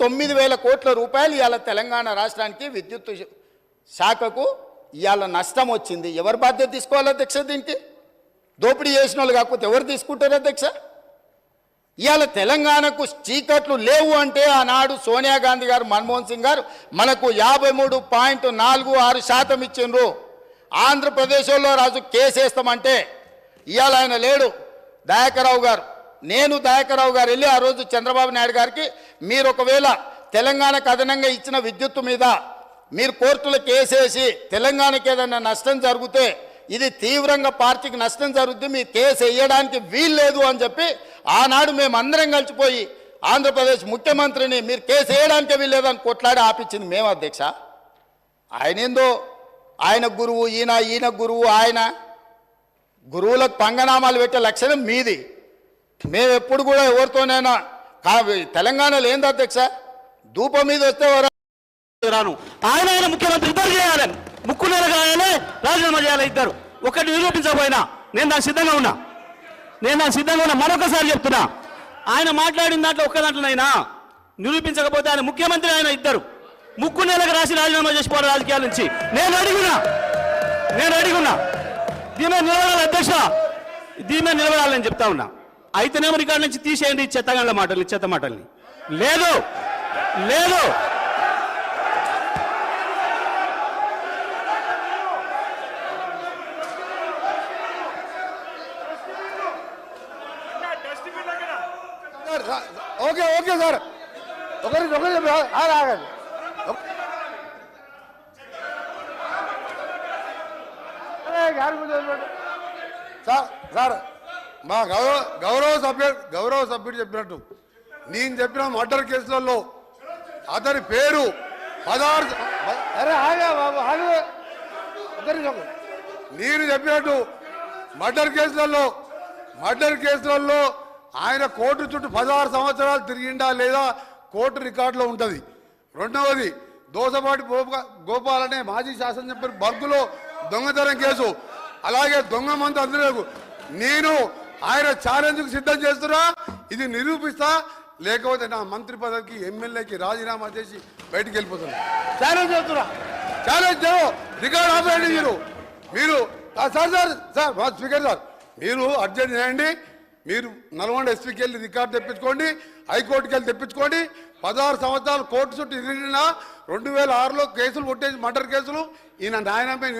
9,000 కోట్ల రూపాయలు ఇవాళ తెలంగాణ రాష్ట్రానికి విద్యుత్ శాఖకు ఇవాళ నష్టం వచ్చింది. ఎవరు బాధ్యత తీసుకోవాలి అధ్యక్ష? దీనికి దోపిడీ చేసిన వాళ్ళు కాకపోతే ఎవరు తీసుకుంటారు అధ్యక్ష? ఇవాళ తెలంగాణకు చీకట్లు లేవు అంటే ఆనాడు సోనియా గాంధీ గారు, మన్మోహన్ సింగ్ గారు మనకు 53.46% ఇచ్చిండ్రు. ఆంధ్రప్రదేశ్లో రాజు కేసేస్తామంటే ఇవాళ ఆయన లేడు, దయాకర్రావు గారు. నేను దయాకర్రావు గారు వెళ్ళి ఆ రోజు చంద్రబాబు నాయుడు గారికి, మీరు ఒకవేళ తెలంగాణకు అదనంగా ఇచ్చిన విద్యుత్తు మీద మీరు కోర్టులో కేసేసి తెలంగాణకి ఏదైనా నష్టం జరిగితే ఇది తీవ్రంగా పార్టీకి నష్టం జరుగుతుంది, మీ కేసు వేయడానికి వీల్లేదు అని చెప్పి ఆనాడు మేము అందరం కలిసిపోయి ఆంధ్రప్రదేశ్ ముఖ్యమంత్రిని మీరు కేసు వేయడానికే వీల్లేదని కొట్లాడి ఆపించింది మేము అధ్యక్ష. ఆయన ఏందో ఆయన గురువు, ఈయన గురువు. ఆయన గురువులకు పంగనామాలు పెట్టే లక్షణం మీది. మేము ఎప్పుడు కూడా ఎవరితోనైనా తెలంగాణలో ఏంది అధ్యక్ష, ధూపం మీద వస్తే రాను ఆయన ముఖ్యమంత్రి ఇద్దరు చేయాలని, ముక్కు నెలగాయాలే, రాజీనామా చేయాలి ఇద్దరు. ఒకటి నిరూపించకపోయినా నేను దానికి సిద్ధంగా ఉన్నా. మరొకసారి చెప్తున్నా, ఆయన మాట్లాడిన దాంట్లో ఒక్క దాంట్లోనైనా నిరూపించకపోతే ఆయన ముఖ్యమంత్రి, ఆయన ఇద్దరు ముక్కు నెలకు రాసి రాజీనామా చేసిపోవాలి రాజకీయాల నుంచి. నేను అడిగున్నా దీని మీద నిలబడాలి అధ్యక్ష, దీని మీద నిలబడాలని చెప్తా ఉన్నా. అయితేనేమో రికార్డు నుంచి తీసేయండి చెత్తగాళ్ళ మాటల్ని, చెత్త మాటల్ని. లేదు ఓకే సార్, ఒకరి ఆగండి. సార్ మా గౌరవ సభ్యుడు చెప్పినట్టు, నేను చెప్పిన మర్డర్ కేసులలో అతని పేరు 16. నేను చెప్పినట్టు మర్డర్ కేసులలో ఆయన కోర్టు చుట్టూ 16 సంవత్సరాలు తిరిగిండా లేదా కోర్టు రికార్డులో ఉంటుంది. రెండవది దోసపాటి గోపాల్ అనే మాజీ శాసనసభ్యుడు బగ్గులో దొంగతనం కేసు, అలాగే దొంగ మంది అందరూ నేను ఆయన ఛాలెంజ్కు సిద్ధం చేస్తున్నా. ఇది నిరూపిస్తా, లేకపోతే నా మంత్రి పదవికి ఎమ్మెల్యేకి రాజీనామా చేసి బయటికి వెళ్ళిపోతున్నా. ఛాలెంజ్ చేస్తున్నా, రికార్డు ఆపేయండి మీరు సార్ స్పీకర్ సార్, మీరు అర్జెంట్ చేయండి. మీరు నల్గొండ ఎస్పీకి వెళ్ళి రికార్డు తెప్పించుకోండి, హైకోర్టుకి వెళ్ళి తెప్పించుకోండి. 16 సంవత్సరాలు కోర్టు చుట్టూ తిరిగిన 2006లో కేసులు కొట్టేసి మర్డర్ కేసులు ఈయన నాయనపై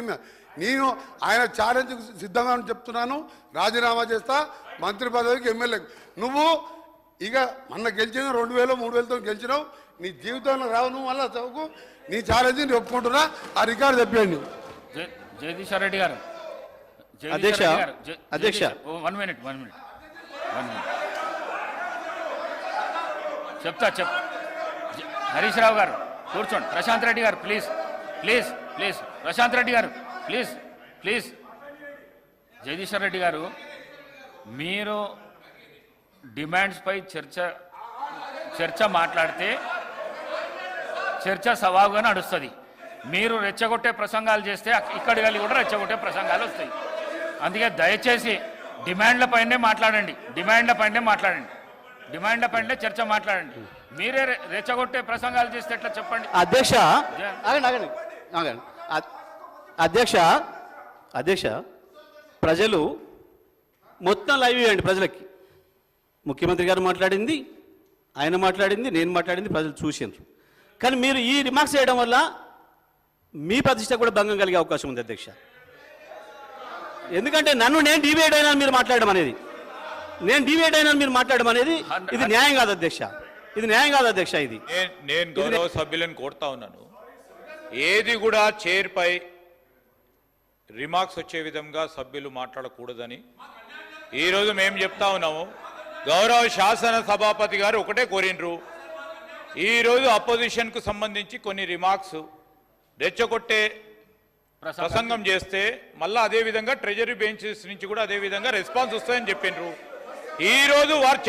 నేను ఆయన ఛాలెంజ్ సిద్ధంగా చెప్తున్నాను. రాజీనామా చేస్తా మంత్రి పదవికి, ఎమ్మెల్యేకి. నువ్వు ఇక మొన్న గెలిచిన 2000 3000తో గెలిచినావు, నీ జీవితంలో రావు. నువ్వు మళ్ళీ చదువుకు, నీ ఛాలెంజ్ నేను ఒప్పుకుంటున్నా. ఆ రికార్డు తెప్పియండి. జగదీశ్వర్ రెడ్డి గారు. అధ్యక్ష వన్ మినిట్ చెప్తా. హరీష్ రావు గారు కూర్చోండి. ప్రశాంత్ రెడ్డి గారు ప్లీజ్. ప్రశాంత్ రెడ్డి గారు ప్లీజ్. జగదీశ్వర్ రెడ్డి గారు, మీరు డిమాండ్స్ పై చర్చ మాట్లాడితే చర్చ సవాలుగా నడుస్తుంది. మీరు రెచ్చగొట్టే ప్రసంగాలు చేస్తే ఇక్కడి వెళ్ళి కూడా రెచ్చగొట్టే ప్రసంగాలు వస్తాయి. అందుకే దయచేసి డిమాండ్ల పైనే మాట్లాడండి. చర్చ మాట్లాడండి. మీరే రెచ్చగొట్టే ప్రసంగాలు చేస్తే ఎట్లా చెప్పండి అధ్యక్ష. అధ్యక్ష ప్రజలు మొత్తం లైవ్ ఇవ్వండి ప్రజలకి. ముఖ్యమంత్రి గారు మాట్లాడింది, ఆయన మాట్లాడింది, నేను మాట్లాడింది ప్రజలు చూసినారు. కానీ మీరు ఈ రిమార్క్స్ చేయడం వల్ల మీ ప్రతిష్ట కూడా భంగం కలిగే అవకాశం ఉంది అధ్యక్ష. ఎందుకంటే నేను డివైడ్ అయినా మీరు మాట్లాడడం అనేది, ఇది న్యాయం కాదు అధ్యక్ష. ఇది నేను గౌరవ సభ్యులను కోరుతా ఉన్నాను, ఏది కూడా చైర్ పై రిమార్క్స్ వచ్చే విధంగా సభ్యులు మాట్లాడకూడదని ఈరోజు మేము చెప్తా ఉన్నాము. గౌరవ శాసన సభాపతి గారు ఒకటే కోరినరు, ఈరోజు అపోజిషన్కు సంబంధించి కొన్ని రిమార్క్స్ రెచ్చగొట్టే ప్రసంగం చేస్తే మళ్ళీ అదేవిధంగా ట్రెజరీ బెంచెస్ నుంచి కూడా అదేవిధంగా రెస్పాన్స్ వస్తాయని చెప్పినారు. ఈరోజు వారు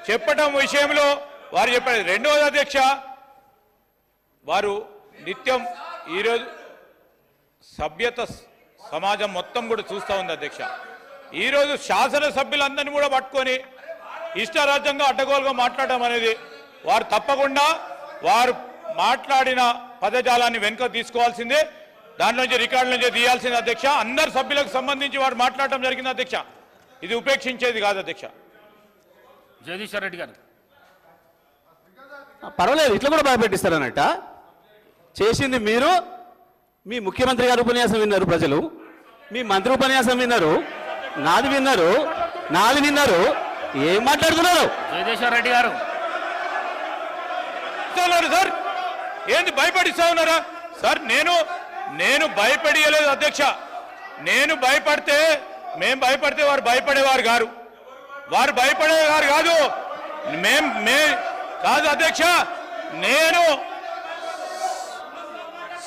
చెప్పటం విషయంలో వారు చెప్పారు. రెండవది అధ్యక్ష, వారు నిత్యం ఈరోజు సభ్యత సమాజం మొత్తం కూడా చూస్తూ ఉంది అధ్యక్ష. ఈరోజు శాసనసభ్యులందరినీ కూడా పట్టుకొని ఇష్టారాజ్యంగా అడ్డగోలుగా మాట్లాడడం అనేది వారు తప్పకుండా వారు మాట్లాడిన పదజాలాన్ని వెనుక తీసుకోవాల్సిందే, దాంట్లో నుంచి రికార్డుల నుంచి తీయాల్సింది అధ్యక్ష. అందరు సభ్యులకు సంబంధించి వారు మాట్లాడటం జరిగింది అధ్యక్ష. ఇది ఉపేక్షించేది కాదు అధ్యక్ష. జగదీశ్వర్ రెడ్డి గారు పర్వాలేదు, ఇట్లా కూడా భయపెట్టిస్తారన్నట్ట. చేసింది మీరు, మీ ముఖ్యమంత్రి గారు ఉపన్యాసం విన్నారు ప్రజలు, మీ మంత్రి ఉపన్యాసం విన్నారు, నాది విన్నారు. ఏం మాట్లాడుతున్నారు? జగదీశ్వర్ రెడ్డి గారు సార్ ఏంది భయపడిస్తా ఉన్నారా సార్? నేను భయపడియలేదు అధ్యక్ష. నేను భయపడితే వారు భయపడేవారు గారు, వారు భయపడేవారు కాదు. కాదు అధ్యక్ష, నేను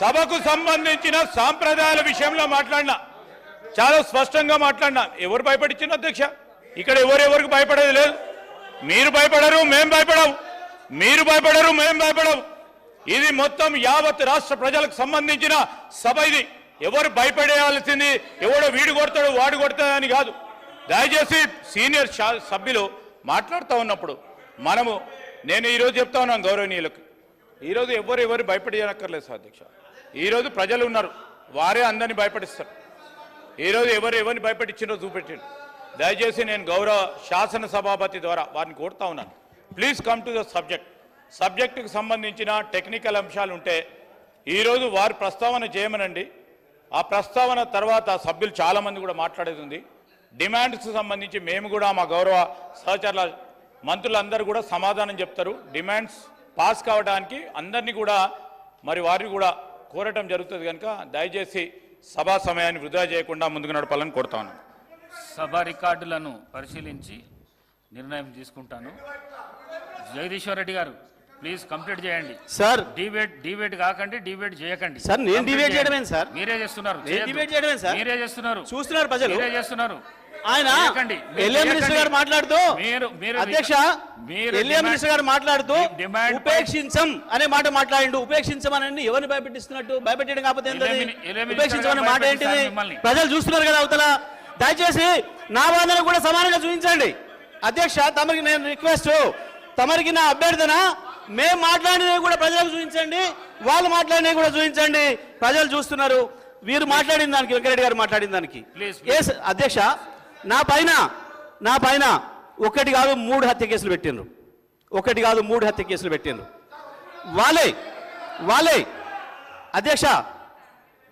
సభకు సంబంధించిన సాంప్రదాయాల విషయంలో మాట్లాడినా, చాలా స్పష్టంగా మాట్లాడినా. ఎవరు భయపడిచ్చిన అధ్యక్ష? ఇక్కడ ఎవరెవరికి భయపడేది లేదు. మీరు భయపడరు, మేము భయపడవు. మీరు భయపడరు, మేము భయపడవు. ఇది మొత్తం యావత్ రాష్ట్ర ప్రజలకు సంబంధించిన సభ. ఇది ఎవరు భయపడేయాల్సింది, ఎవడో వీడు కొడతాడు వాడు కొడతాడని కాదు. దయచేసి సీనియర్ సభ్యులు మాట్లాడుతూ ఉన్నప్పుడు నేను ఈరోజు చెప్తా ఉన్నాను గౌరవనీయులకు, ఈరోజు ఎవరు భయపడేయనక్కర్లేదు సార్ అధ్యక్ష. ఈరోజు ప్రజలు ఉన్నారు, వారే అందరినీ భయపడిస్తారు. ఈరోజు ఎవరిని భయపడిచ్చినో చూపెట్టిండు. దయచేసి నేను గౌరవ శాసన సభాపతి ద్వారా వారిని కోరుతా ఉన్నాను, ప్లీజ్ కమ్ టు ద సబ్జెక్టుకు సంబంధించిన టెక్నికల్ అంశాలు ఉంటే ఈరోజు వారు ప్రస్తావన చేయమనండి. ఆ ప్రస్తావన తర్వాత సభ్యులు చాలామంది కూడా మాట్లాడేది ఉంది. డిమాండ్స్కి సంబంధించి మేము కూడా మా గౌరవ సహచరుల మంత్రులందరూ కూడా సమాధానం చెప్తారు. డిమాండ్స్ పాస్ కావడానికి అందరినీ కూడా వారిని కూడా కోరటం జరుగుతుంది కనుక దయచేసి సభా సమయాన్ని వృధా చేయకుండా ముందుకు నడపాలని కోరుతా ఉన్నాను. సభ రికార్డులను పరిశీలించి నిర్ణయం తీసుకుంటాను. జగదీశ్వర్ రెడ్డి గారు ప్లీజ్ కంప్లీట్ చేయండి సార్. డిబేట్ కాకండి, డిబేట్ చేయకండి సార్. నేను డిబేట్ చేయడమే సార్, మీరే చేస్తున్నారు. డిబేట్ చేయడమే సార్, మీరే చేస్తున్నారు. చూస్తున్నారు ప్రజలు, మీరే చేస్తున్నారు. ఆయన ఎల్ఏఎం మినిస్టర్ గారు మాట్లాడుతూ, అధ్యక్ష ఎల్ఏఎం మినిస్టర్ గారు మాట్లాడుతూ ఉపేక్షించం అనే మాట మాట్లాడిండు. ఉపేక్షించమని ఎవరిని భయపెట్టిస్తున్నట్టు? భయపెట్టడం కాకపోతే ఉపేక్షించమనే మాట ఏంటిది? ప్రజలు చూస్తున్నారు కదా అవతల. దయచేసి నా వాదన కూడా సమానంగా చూపించండి అధ్యక్ష. తమరికి నేను రిక్వెస్ట్, తమరికి నా అభ్యర్థన, మేము మాట్లాడినవి కూడా ప్రజలకు చూపించండి, వాళ్ళు మాట్లాడినవి కూడా చూపించండి. ప్రజలు చూస్తున్నారు. వీరు మాట్లాడిన దానికి, వెంకరెడ్డి గారు మాట్లాడిన దానికి అధ్యక్ష నా పైన ఒకటి కాదు 3 హత్య కేసులు పెట్టిండ్రు. ఒకటి కాదు 3 హత్య కేసులు పెట్టిండ్రు. వాళ్ళే అధ్యక్ష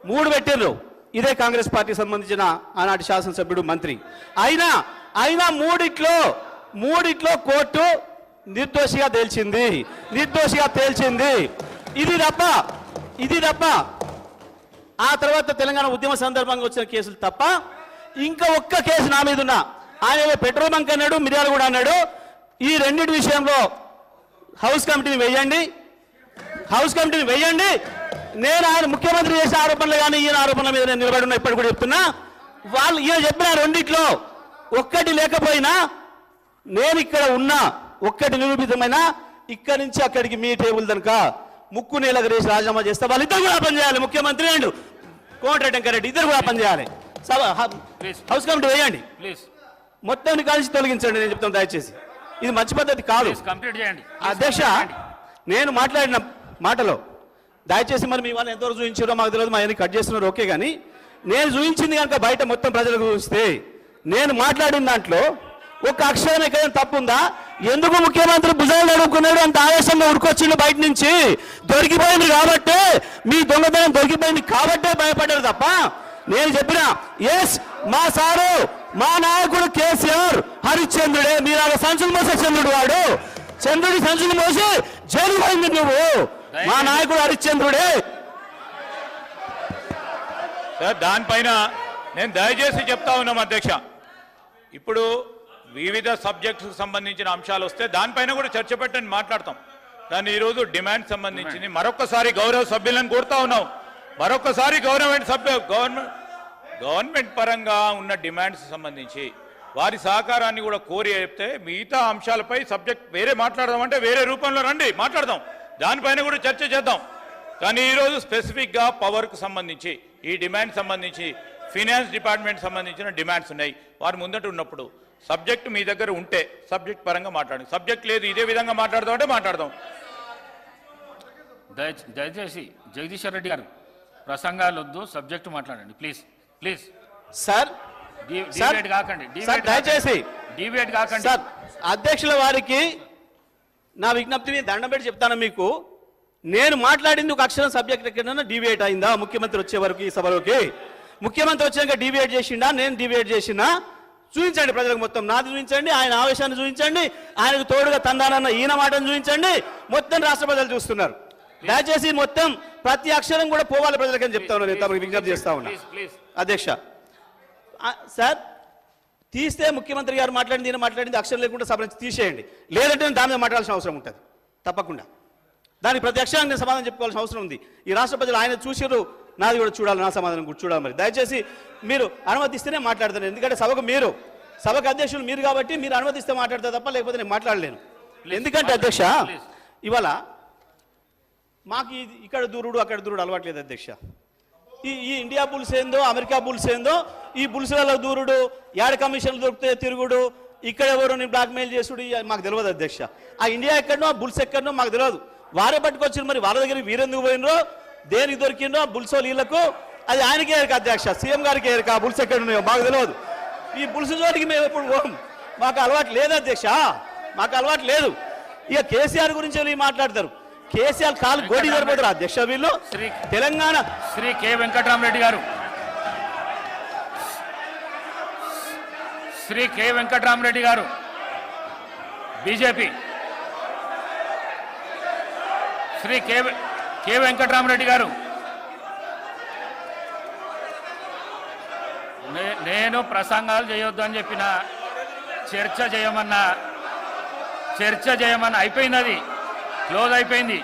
3 పెట్టిండ్రు. ఇదే కాంగ్రెస్ పార్టీకి సంబంధించిన ఆనాటి శాసనసభ్యుడు మంత్రి. అయినా మూడిట్లో కోర్టు నిర్దోషిగా తేల్చింది. ఇది తప్ప ఆ తర్వాత తెలంగాణ ఉద్యమ సందర్భంగా వచ్చిన కేసులు తప్ప ఇంకా ఒక్క కేసు నా మీద ఉన్నా. ఆయన పెట్రోల్ బంక్ అన్నాడు, మిర్యాల కూడా అన్నాడు. ఈ రెండింటి విషయంలో హౌస్ కమిటీని వేయండి. నేను ఆయన ముఖ్యమంత్రి చేసే ఆరోపణలు కానీ ఈయన ఆరోపణల మీద నేను నిలబడి ఉన్నా. ఇప్పటి కూడా చెప్తున్నా, వాళ్ళు ఈయన చెప్పిన రెండిట్లో ఒక్కటి లేకపోయినా నేను ఇక్కడ ఉన్నా, ఒక్కటి నిరూపితమైనా ఇక్కడి నుంచి అక్కడికి మీ టేబుల్ కనుక ముక్కు నేలకు రేసి రాజీనామా చేస్తే వాళ్ళిద్దరు కూడా పనిచేయాలి. ముఖ్యమంత్రి అండ్ కోమటిరెడ్డి వెంకరెడ్డి ఇద్దరు కూడా పనిచేయాలి. హౌస్ కమిటీ వేయండి ప్లీజ్. మొత్తాన్ని కలిసి తొలగించండి. నేను చెప్తాను దయచేసి, ఇది మంచి పద్ధతి కాదు. కంప్లీట్ చేయండి అధ్యక్ష. నేను మాట్లాడిన మాటలో దయచేసి మీ వాళ్ళు ఎంతవరకు చూపించారో మాకు తెలియదు, మా అన్ని కట్ చేస్తున్నారు ఓకే, కానీ నేను చూపించింది కనుక బయట మొత్తం ప్రజలకు చూపిస్తే నేను మాట్లాడిన దాంట్లో ఒక అక్షరం ఎక్కడ తప్పు ఉందా? ఎందుకు ముఖ్యమంత్రి భుజాలు నడుపుకున్నాడు అంత ఆవేశంగా ఉడుకొచ్చిండు బయట నుంచి? దొరికిపోయింది కాబట్టి, మీ దొంగతనం దొరికిపోయింది కాబట్టే భయపడ్డారు తప్ప నేను చెప్పిన ఎస్ మా సారు మా నాయకుడు కేసీఆర్ హరిశ్చంద్రుడే. మీరు అలా సంచులు మోసే చంద్రుడు, వాడు చంద్రుడి సంచులు మోసి జైలు పోయింది. నువ్వు మా నాయకుడు హరిశ్చంద్రుడే. దానిపైన నేను దయచేసి చెప్తా ఉన్నాం అధ్యక్ష. ఇప్పుడు వివిధ సబ్జెక్ట్స్కి సంబంధించిన అంశాలు వస్తే దానిపైన కూడా చర్చ పెట్టని మాట్లాడతాం. కానీ ఈరోజు డిమాండ్ సంబంధించింది మరొకసారి గౌరవ సభ్యులను కోరుతా ఉన్నాం. మరొకసారి గవర్నమెంట్ పరంగా ఉన్న డిమాండ్స్ సంబంధించి వారి సహకారాన్ని కూడా కోరి చెప్తే మిగతా అంశాలపై సబ్జెక్ట్ వేరే మాట్లాడదామంటే వేరే రూపంలో రండి మాట్లాడదాం, దానిపైన కూడా చర్చ చేద్దాం. కానీ ఈరోజు స్పెసిఫిక్గా పవర్కు సంబంధించి ఈ డిమాండ్ సంబంధించి ఫినాన్స్ డిపార్ట్మెంట్ సంబంధించిన డిమాండ్స్ ఉన్నాయి. వారు ముందట ఉన్నప్పుడు సబ్జెక్ట్ మీ దగ్గర ఉంటే సబ్జెక్ట్ పరంగా మాట్లాడండి. సబ్జెక్ట్ లేదు ఇదే విధంగా మాట్లాడదాం అంటే మాట్లాడదాం. దయచేసి జగదీశ్వర్ రెడ్డి గారు ప్రసంగాలు వద్దు, సబ్జెక్టు మాట్లాడండి ప్లీజ్ ప్లీజ్. సార్ డిబేట్ కాకండి, సార్ దయచేసి డిబేట్ కాకండి. సార్ అధ్యక్షుల వారికి నా విజ్ఞప్తిని దండం పెట్టి చెప్తాను మీకు. నేను మాట్లాడింది ఒక అక్షరం సబ్జెక్ట్ ఎక్కడైనా డిబేట్ అయిందా? ముఖ్యమంత్రి వచ్చే వరకు ఈ సభలోకి ముఖ్యమంత్రి వచ్చాక డిబేట్ చేసిండా? నేను డిబేట్ చేసినా? చూపించండి ప్రజలకు మొత్తం. నాది చూపించండి, ఆయన ఆవేశాన్ని చూపించండి, ఆయనకు తోడుగా తందానన్న ఈయన మాటను చూపించండి. మొత్తం రాష్ట్ర ప్రజలు చూస్తున్నారు. దయచేసి మొత్తం ప్రతి అక్షరం కూడా పోవాలి ప్రజలకని చెప్తా ఉన్నా. నేను తమకు విజ్ఞప్తి చేస్తా ఉన్నా అధ్యక్ష. సార్ తీస్తే ముఖ్యమంత్రి గారు మాట్లాడింది ఈయన మాట్లాడింది అక్షరం లేకుండా సభ నుంచి తీసేయండి. లేదంటే నేను దాని మీద మాట్లాడాల్సిన అవసరం ఉంటుంది తప్పకుండా. దానికి ప్రతి అక్షరానికి నేను సమాధానం చెప్పుకోవాల్సిన అవసరం ఉంది. ఈ రాష్ట్ర ప్రజలు ఆయన చూసారు, నాది కూడా చూడాలి, నా సమాధానం కూడా చూడాలి. మరి దయచేసి మీరు అనుమతిస్తేనే మాట్లాడతాను. ఎందుకంటే సభకు అధ్యక్షులు మీరు కాబట్టి మీరు అనుమతిస్తే మాట్లాడతా తప్ప లేకపోతే నేను మాట్లాడలేను. ఎందుకంటే అధ్యక్ష ఇవాళ మాకు ఇక్కడ దూరుడు అక్కడ దూరుడు అలవాట్లేదు అధ్యక్ష. ఈ ఇండియా బుల్స్ ఏందో అమెరికా బుల్స్ ఏందో ఈ బుల్స్లలో దూరుడు, యాడ్ కమిషన్లు దొరికితే తిరుగుడు, ఇక్కడ ఎవరు నేను బ్లాక్మెయిల్ చేసుడు మాకు తెలియదు అధ్యక్ష. ఆ ఇండియా ఎక్కడనో ఆ బుల్స్ ఎక్కడనో మాకు తెలియదు. వారే పట్టుకొచ్చారు, మరి వాళ్ళ దగ్గర వీరెందుకు పోయినరో దేనికి దొరికిందో బుల్సో వీళ్ళకు అది ఆయనకే ఎరక అధ్యక్ష, సీఎం గారికి ఎరక. ఆ బుల్స్ ఎక్కడ ఉన్నాయో మాకు తెలియదు. ఈ బుల్స్ చోటికి మేము ఎప్పుడు పోం, మాకు అలవాటు లేదు అధ్యక్ష, మాకు అలవాటు లేదు. ఇక కేసీఆర్ గురించి మాట్లాడతారు. కేసీఆర్ కాలు గోడి సరిపోతారు అధ్యక్ష వీళ్ళు. తెలంగాణ శ్రీ కె వెంకటరామరెడ్డి గారు, శ్రీ కె వెంకటరామరెడ్డి గారు బీజేపీ, శ్రీ కె వెంకటరామరెడ్డి గారు, నేను ప్రసంగాలు చేయొద్దు అని చెప్పిన, చర్చ చేయమన్నా అయిపోయింది, అది క్లోజ్ అయిపోయింది.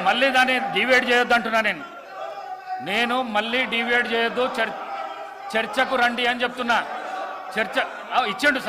మళ్ళీ దాన్ని డివైడ్ చేయొద్దు అంటున్నా నేను మళ్ళీ డివైడ్ చేయొద్దు, చర్చకు రండి అని చెప్తున్నా. చర్చ ఇచ్చిండు.